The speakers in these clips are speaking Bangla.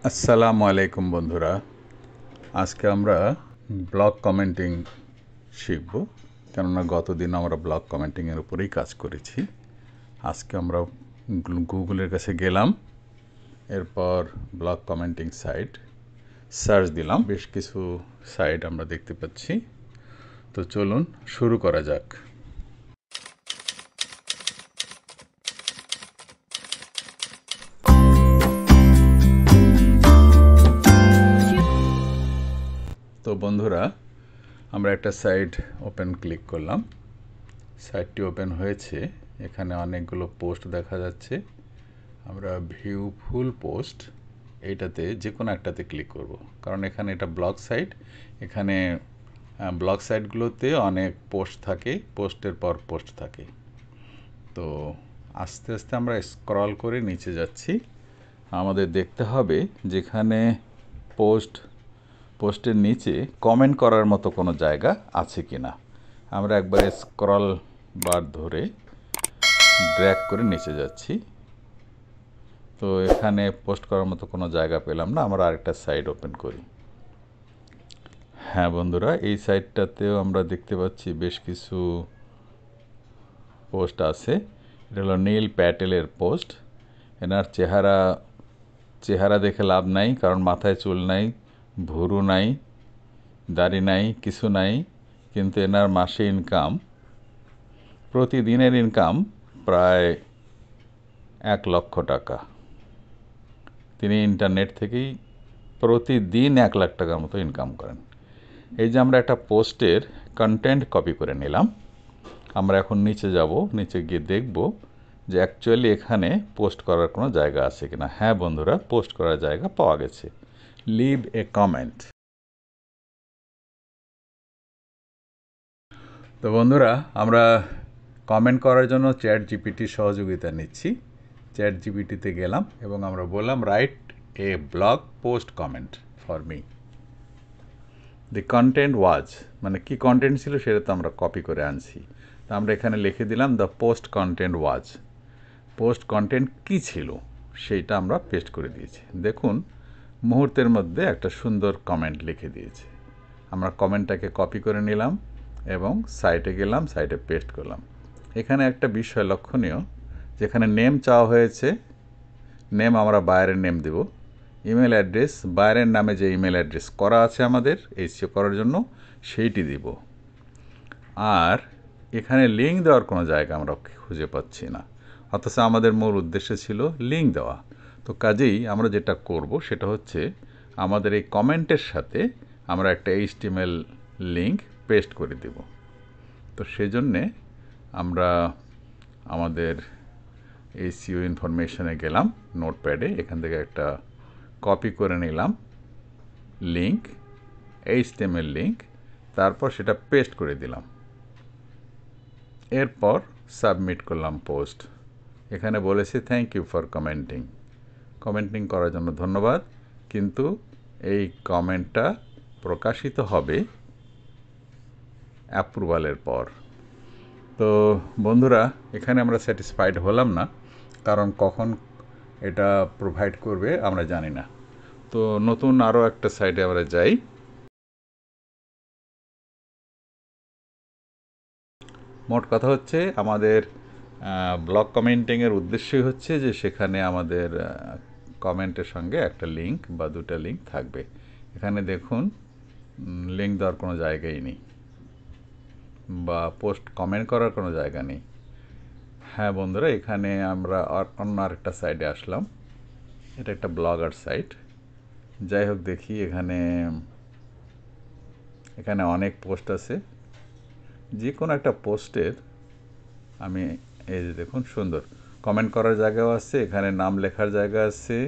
আসসালামু আলাইকুম বন্ধুরা। আজকে আমরা ব্লগ কমেন্টিং শিখব, কেননা গতদিন আমরা ব্লগ কমেন্টিংয়ের উপরেই কাজ করেছি। আজকে আমরা গুগলের কাছে গেলাম, এরপর ব্লগ কমেন্টিং সাইট সার্চ দিলাম। বেশ কিছু সাইট আমরা দেখতে পাচ্ছি। তো চলুন শুরু করা যাক। তো বন্ধুরা, আমরা একটা সাইট ওপেন ক্লিক করলাম। সাইটটি ওপেন হয়েছে। এখানে অনেকগুলো পোস্ট দেখা যাচ্ছে। আমরা ভিউ ফুল পোস্ট এইটাতে যে কোনো একটাতে ক্লিক করব, কারণ এখানে এটা ব্লগ সাইট। এখানে ব্লগ সাইটগুলোতে অনেক পোস্ট থাকে, পোস্টের পর পোস্ট থাকে। তো আস্তে আস্তে আমরা স্ক্রল করে নিচে যাচ্ছি। আমাদের দেখতে হবে যেখানে পোস্টের নিচে কমেন্ট করার মতো কোনো জায়গা আছে কি না। আমরা একবারে স্ক্রল বার ধরে ড্র্যাগ করে নিচে যাচ্ছি। তো এখানে পোস্ট করার মতো কোনো জায়গা পেলাম না। আমরা আরেকটা সাইট ওপেন করি। হ্যাঁ বন্ধুরা, এই সাইটটাতেও আমরা দেখতে পাচ্ছি বেশ কিছু পোস্ট আছে। এটা হলো নীল প্যাটেলের পোস্ট। এনার চেহারা দেখে লাভ নাই, কারণ মাথায় চুল নাই, ভুরু নাই, দাড়ি নাই, কিছু নাই। কিন্তু এনার মাসে ইনকাম, প্রতিদিনের ইনকাম প্রায় 1,00,000 টাকা। তিনি ইন্টারনেট থেকেই প্রতিদিন 1,00,000 টাকার মতো ইনকাম করেন। এই যে আমরা একটা পোস্টের কন্টেন্ট কপি করে নিলাম। আমরা এখন নিচে যাব, নিচে গিয়ে দেখব যে অ্যাকচুয়ালি এখানে পোস্ট করার কোনো জায়গা আছে কিনা। হ্যাঁ বন্ধুরা, পোস্ট করার জায়গা পাওয়া গেছে। লিভ এ কমেন্ট। তো বন্ধুরা, আমরা কমেন্ট করার জন্য চ্যাট জিপিটির সহযোগিতা নিচ্ছি। চ্যাট জিপিটিতে গেলাম এবং আমরা বললাম write a blog post comment for me. The content ওয়াজ, মানে কি কন্টেন্ট ছিল সেটা তো আমরা কপি করে আনছি। তো আমরা এখানে লিখে দিলাম the post content was. Post content কী ছিল সেইটা আমরা পেস্ট করে দিয়েছি। দেখুন, মুহূর্তের মধ্যে একটা সুন্দর কমেন্ট লিখে দিয়েছে। আমরা কমেন্টটাকে কপি করে নিলাম এবং সাইটে গেলাম, সাইটে পেস্ট করলাম। এখানে একটা বিষয় লক্ষণীয়, যেখানে নেম চাওয়া হয়েছে, নেম আমরা বাইরের নেম দেব। ইমেল অ্যাড্রেস, বাইরের নামে যে ইমেল অ্যাড্রেস করা আছে আমাদের এইচসিও করার জন্য, সেইটি দিব। আর এখানে লিঙ্ক দেওয়ার কোনো জায়গা আমরা খুঁজে পাচ্ছি না, অথচ আমাদের মূল উদ্দেশ্য ছিল লিঙ্ক দেওয়া। তো কাজেই আমরা যেটা করব সেটা হচ্ছে আমাদের এই কমেন্টের সাথে আমরা একটা এইচটিএমএল লিঙ্ক পেস্ট করে দেব। তো সেজন্যে আমরা আমাদের এইচসিও ইনফরমেশনে গেলাম, নোটপ্যাডে, এখান থেকে একটা কপি করে নিলাম লিঙ্ক, এইচটিএমএল লিঙ্ক, তারপর সেটা পেস্ট করে দিলাম। এরপর সাবমিট করলাম পোস্ট। এখানে বলেছি থ্যাংক ইউ ফর কমেন্টিং করার জন্য ধন্যবাদ, কিন্তু এই কমেন্টটা প্রকাশিত হবে অ্যাপ্রুভালের পর। তো বন্ধুরা, এখানে আমরা স্যাটিসফাইড হলাম না, কারণ কখন এটা প্রোভাইড করবে আমরা জানি না। তো নতুন আরও একটা সাইটে আমরা যাই। মোট কথা হচ্ছে আমাদের ব্লগ কমেন্টিংয়ের উদ্দেশ্যই হচ্ছে যে সেখানে আমাদের কমেন্টের সঙ্গে একটা লিঙ্ক বা দুটা লিঙ্ক থাকবে। এখানে দেখুন, লিঙ্ক দেওয়ার কোনো জায়গাই নেই বা পোস্ট কমেন্ট করার কোনো জায়গা নেই। হ্যাঁ বন্ধুরা, এখানে আমরা অন্য আরেকটা সাইটে আসলাম। এটা একটা ব্লগার সাইট। যাই হোক, দেখি এখানে অনেক পোস্ট আছে। যে কোনো একটা পোস্টের আমি, এই যে দেখুন, সুন্দর কমেন্ট করার জায়গাও আছে, এখানে নাম লেখার জায়গা আছে,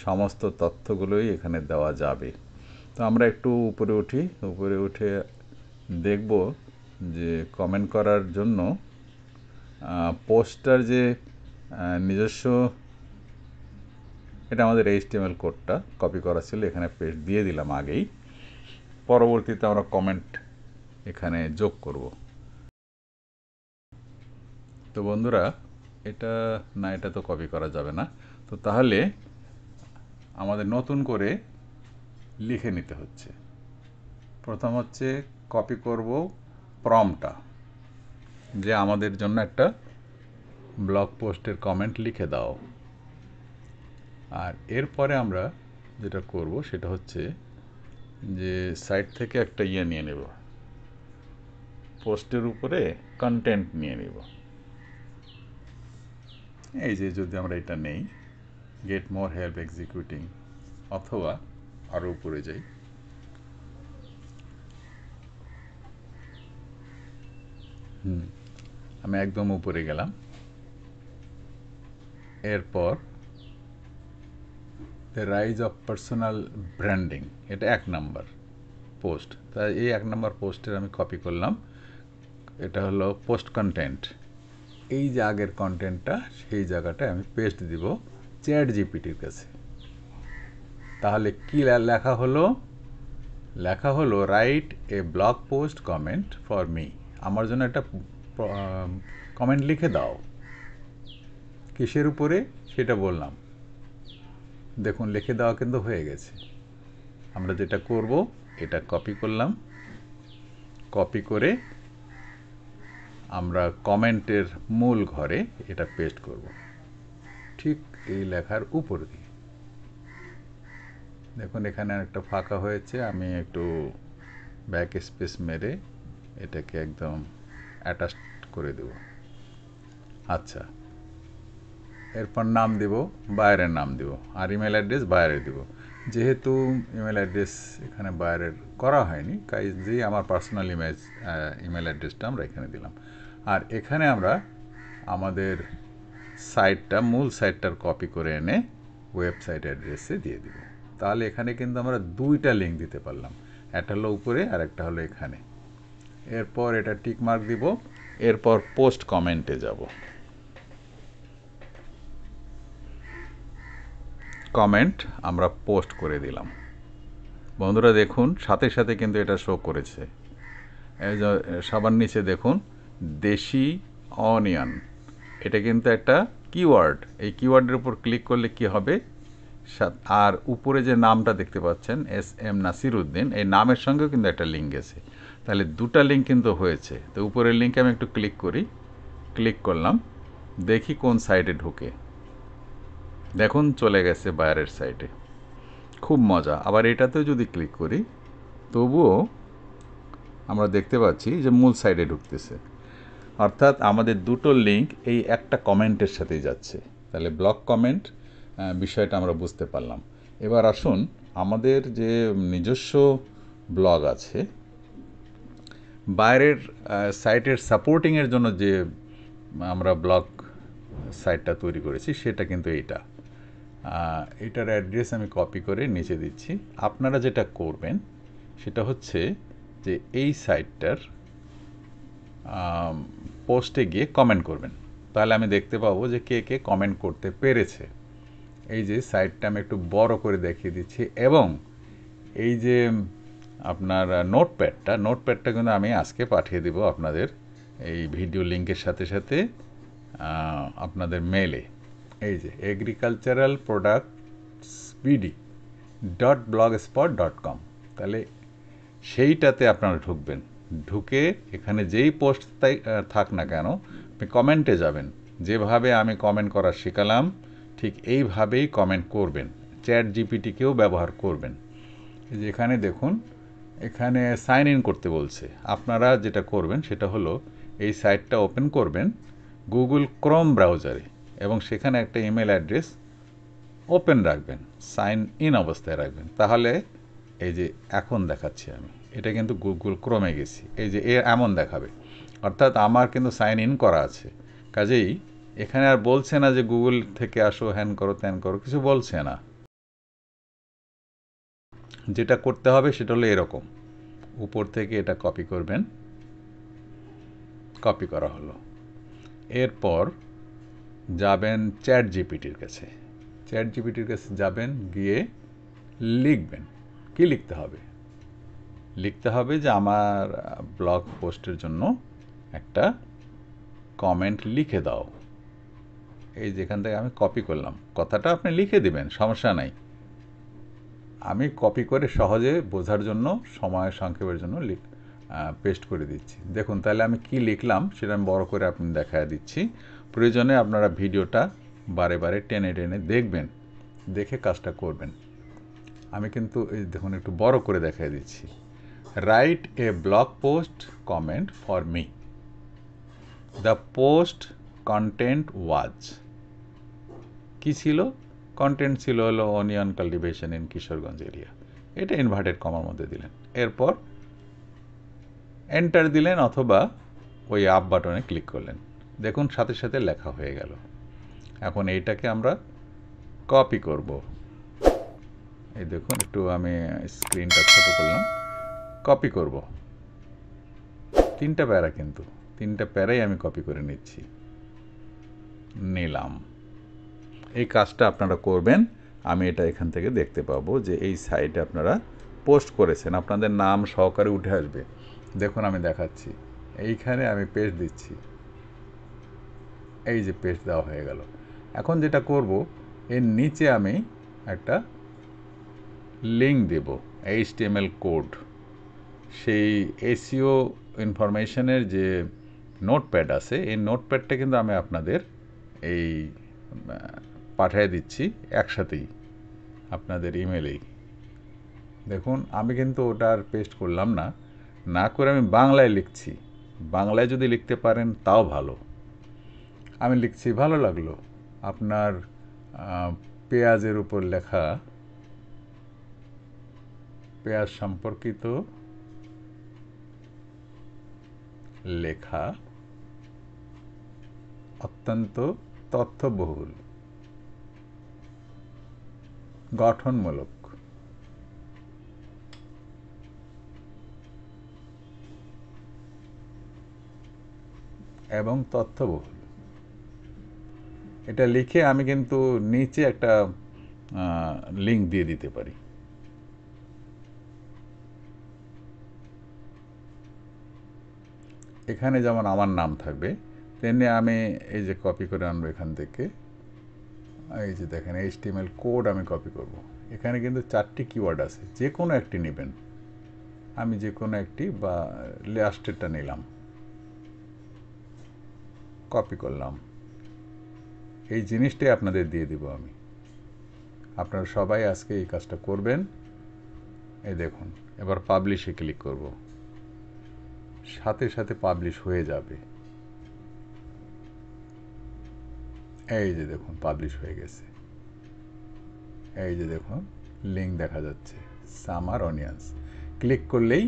সমস্ত তথ্যগুলোই এখানে দেওয়া যাবে। তো আমরা একটু উপরে উঠি, উপরে উঠে দেখব যে কমেন্ট করার জন্য পোস্টটার যে নিজস্ব, এটা আমাদের এইচটিএমএল কোডটা কপি করা ছিল, এখানে পেস্ট দিয়ে দিলাম আগেই। পরবর্তীতে আমরা কমেন্ট এখানে যোগ করব। তো বন্ধুরা, এটা তো কপি করা যাবে না। তো তাহলে আমাদের নতুন করে লিখে নিতে হচ্ছে। প্রথম হচ্ছে কপি করব প্রম্পটটা, যে আমাদের জন্য একটা ব্লগ পোস্টের কমেন্ট লিখে দাও। আর এরপরে আমরা যেটা করব সেটা হচ্ছে যে সাইট থেকে একটা নিয়ে নেব, পোস্টের উপরে কন্টেন্ট নিয়ে নেব। এই যে যদি আমরা এটা নেই, গেট মোর হেল্প এক্সিকিউটিং, অথবা আরও উপরে যাই, আমি একদম উপরে গেলাম। এরপর the rise of personal branding, এটা 1 নাম্বার পোস্ট। তাই এই 1 নাম্বার পোস্টের আমি কপি করলাম। এটা হলো পোস্ট কন্টেন্ট। এই যে আগের কন্টেন্টটা, সেই জায়গাটায় আমি পেস্ট দিব চ্যাট জিপিটির কাছে। তাহলে কি লেখা হলো? লেখা হলো write a blog post comment for me, আমার জন্য একটা কমেন্ট লিখে দাও। কিসের উপরে সেটা বললাম। দেখুন লিখে দেওয়া কিন্তু হয়ে গেছে। আমরা যেটা করব, এটা কপি করলাম, কপি করে আমরা কমেন্টের মূল ঘরে এটা পেস্ট করব, ঠিক এই লেখার উপর দিয়ে। দেখুন এখানে একটা ফাঁকা হয়েছে, আমি একটু ব্যাক স্পেস মেরে এটাকে একদম অ্যাটাচ করে দেব। আচ্ছা, এরপর নাম দেব, বাইরের নাম দেব, আর ইমেল অ্যাড্রেস বাইরে দেব। যেহেতু ইমেল অ্যাড্রেস এখানে বাইরের করা হয়নি, কাজেই আমার পার্সোনাল ইমেল অ্যাড্রেসটা আমরা এখানে দিলাম। আর এখানে আমরা আমাদের সাইটটা, মূল সাইটটার কপি করে এনে ওয়েবসাইট অ্যাড্রেসে দিয়ে দিব। তাহলে এখানে কিন্তু আমরা 2টা লিঙ্ক দিতে পারলাম, একটা হলো উপরে আর একটা হলো এখানে। এরপর এটা টিক মার্ক দিব, এরপর পোস্ট কমেন্টে যাব। কমেন্ট আমরা পোস্ট করে দিলাম। বন্ধুরা দেখুন সাথে সাথে কিন্তু এটা শো করেছে। এই যে সবার নিচে দেখুন দেশি অনিয়ন, এটা কিন্তু একটা কিওয়ার্ড। এই কিওয়ার্ডের উপর ক্লিক করলে কি হবে, আর উপরে যে নামটা দেখতে পাচ্ছেন SM নাসিরউদ্দিন, এই নামের সঙ্গেও কিন্তু একটা লিঙ্ক গেছে। তাহলে 2টা লিঙ্ক কিন্তু হয়েছে। তো উপরের লিঙ্কে আমি একটু ক্লিক করি, ক্লিক করলাম, দেখি কোন সাইটে ঢুকে। দেখুন চলে গেছে বাইরের সাইটে। খুব মজা। আবার এটাতেও যদি ক্লিক করি তবুও আমরা দেখতে পাচ্ছি যে মূল সাইটে ঢুকতেছে। অর্থাৎ আমাদের 2টো লিঙ্ক এই একটা কমেন্টের সাথেই যাচ্ছে। তাহলে ব্লগ কমেন্ট বিষয়টা আমরা বুঝতে পারলাম। এবার আসুন আমাদের যে নিজস্ব ব্লগ আছে, বাইরের সাইটের সাপোর্টিংয়ের জন্য যে আমরা ব্লগ সাইটটা তৈরি করেছি সেটা কিন্তু এইটা। এটার অ্যাড্রেস আমি কপি করে নিচে দিচ্ছি। আপনারা যেটা করবেন সেটা হচ্ছে যে এই সাইটটার পোস্টে গিয়ে কমেন্ট করবেন। তাহলে আমি দেখতে পাবো যে কে কে কমেন্ট করতে পেরেছে। এই যে সাইটটা আমি একটু বড় করে দেখিয়ে দিচ্ছি, এবং এই যে আপনার নোটপ্যাডটা কিন্তু আমি আজকে পাঠিয়ে দিব আপনাদের এই ভিডিও লিঙ্কের সাথে সাথে আপনাদের মেলে। এই যে এগ্রিকালচারাল প্রোডাক্টস bd.blogspot.com, তাহলে সেইটাতে আপনারা ঢুকবেন। ঢুকে এখানে যেই পোস্ট থাক না কেন, আপনি কমেন্টে যাবেন। যেভাবে আমি কমেন্ট করা শেখালাম ঠিক এইভাবেই কমেন্ট করবেন। চ্যাট জিপিটিকেও ব্যবহার করবেন। যেখানে দেখুন এখানে সাইন ইন করতে বলছে। আপনারা যেটা করবেন সেটা হলো এই সাইটটা ওপেন করবেন গুগল ক্রোম ব্রাউজারে, এবং সেখানে একটা ইমেল অ্যাড্রেস ওপেন রাখবেন, সাইন ইন অবস্থায় রাখবেন। তাহলে এই যে এখন দেখাচ্ছি আমি, এটা কিন্তু গুগল ক্রোমে গেছি, এই যে এমন দেখাবে। অর্থাৎ আমার কিন্তু সাইন ইন করা আছে। কাজেই এখানে আর বলছে না যে গুগল থেকে আসো, হ্যান করো ত্যান করো, কিছু বলছে না। যেটা করতে হবে সেটা হলো এরকম, উপর থেকে এটা কপি করবেন, কপি করা হলো। এরপর যাবেন চ্যাট জিপিটির কাছে। চ্যাট জিপিটির কাছে যাবেন, গিয়ে লিখবেন। কি লিখতে হবে? লিখতে হবে যে আমার ব্লগ পোস্টের জন্য একটা কমেন্ট লিখে দাও। এই যেখান থেকে আমি কপি করলাম, কথাটা আপনি লিখে দিবেন, সমস্যা নাই। আমি কপি করে সহজে বোঝার জন্য, সময় সংক্ষেপের জন্য পেস্ট করে দিচ্ছি। দেখুন তাহলে আমি কি লিখলাম সেটা আমি বড় করে আপনি দেখায় দিচ্ছি। প্রয়োজনে আপনারা ভিডিওটা বারে বারে টেনে টেনে দেখবেন, দেখে কাজটা করবেন। আমি কিন্তু এই দেখুন একটু বড় করে দেখায় দিচ্ছি। Write a blog post comment for me. The post content ওয়াজ, কি ছিল? কন্টেন্ট ছিল হলো onion cultivation in Kishoreganj area. এটা ইনভার্টেড কমার মধ্যে দিলেন, এরপর এন্টার দিলেন অথবা ওই আপ বাটনে ক্লিক করলেন। দেখুন সাথে সাথে লেখা হয়ে গেল। এখন এইটাকে আমরা কপি করব। এই দেখুন একটু আমি স্ক্রিনটা ছোট করলাম, কপি করব। 3টা প্যারা, কিন্তু 3টা প্যারাই আমি কপি করে নিচ্ছি, নিলাম। এই কাজটা আপনারা করবেন। আমি এটা এখান থেকে দেখতে পাবো যে এই সাইটে আপনারা পোস্ট করেছেন, আপনাদের নাম সহকারে উঠে আসবে। দেখুন আমি দেখাচ্ছি, এইখানে আমি পেস্ট দিচ্ছি, এই যে পেস্ট দেওয়া হয়ে গেল। এখন যেটা করব, এর নিচে আমি একটা লিঙ্ক দেব, HTML কোড। সেই এসইও ইনফরমেশনের যে নোটপ্যাড আছে, এই নোটপ্যাডটা কিন্তু আমি আপনাদের এই পাঠিয়ে দিচ্ছি একসাথেই আপনাদের ইমেলেই। দেখুন আমি কিন্তু ওটা আর পেস্ট করলাম না, না করে আমি বাংলায় লিখছি। বাংলায় যদি লিখতে পারেন তাও ভালো। আমি লিখছি, ভালো লাগলো আপনার পেঁয়াজের উপর লেখা, পেঁয়াজ সম্পর্কিত লেখা অত্যন্ত তথ্যবহুল, গঠনমূলক এবং তথ্যবহুল। এটা লিখে আমি কিন্তু নিচে একটা লিঙ্ক দিয়ে দিতে পারি। এখানে যেমন আমার নাম থাকবে, তেমনি আমি এই যে কপি করে আনবো এখান থেকে, এই যে দেখেন HTML কোড আমি কপি করব। এখানে কিন্তু 4টি কিওয়ার্ড আছে, যে কোনো একটি নেবেন। আমি যে কোনো একটি বা লাস্টেরটা নিলাম, কপি করলাম। এই জিনিসটাই আপনাদের দিয়ে দিব আমি। আপনারা সবাই আজকে এই কাজটা করবেন। এই দেখুন, এবার পাবলিশে ক্লিক করব, সাথে সাথে পাবলিশ হয়ে যাবে। এই যে দেখুন পাবলিশ হয়ে গেছে। এই যে দেখুন লিঙ্ক দেখা যাচ্ছে, সামার অনিয়ন্স। ক্লিক করলেই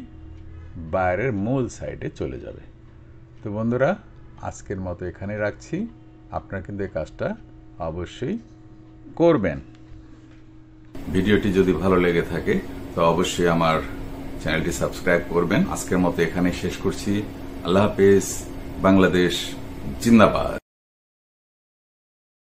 বাইরের মূল সাইটে চলে যাবে। তো বন্ধুরা, আজকের মতো এখানে রাখছি। আপনারা কিন্তু এই কাজটা অবশ্যই করবেন। ভিডিওটি যদি ভালো লেগে থাকে তো অবশ্যই আমার চ্যানেলটি সাবস্ক্রাইব করবেন। আজকের মতো এখানে শেষ করছি। আল্লাহ হাফেজ। বাংলাদেশ জিন্দাবাদ।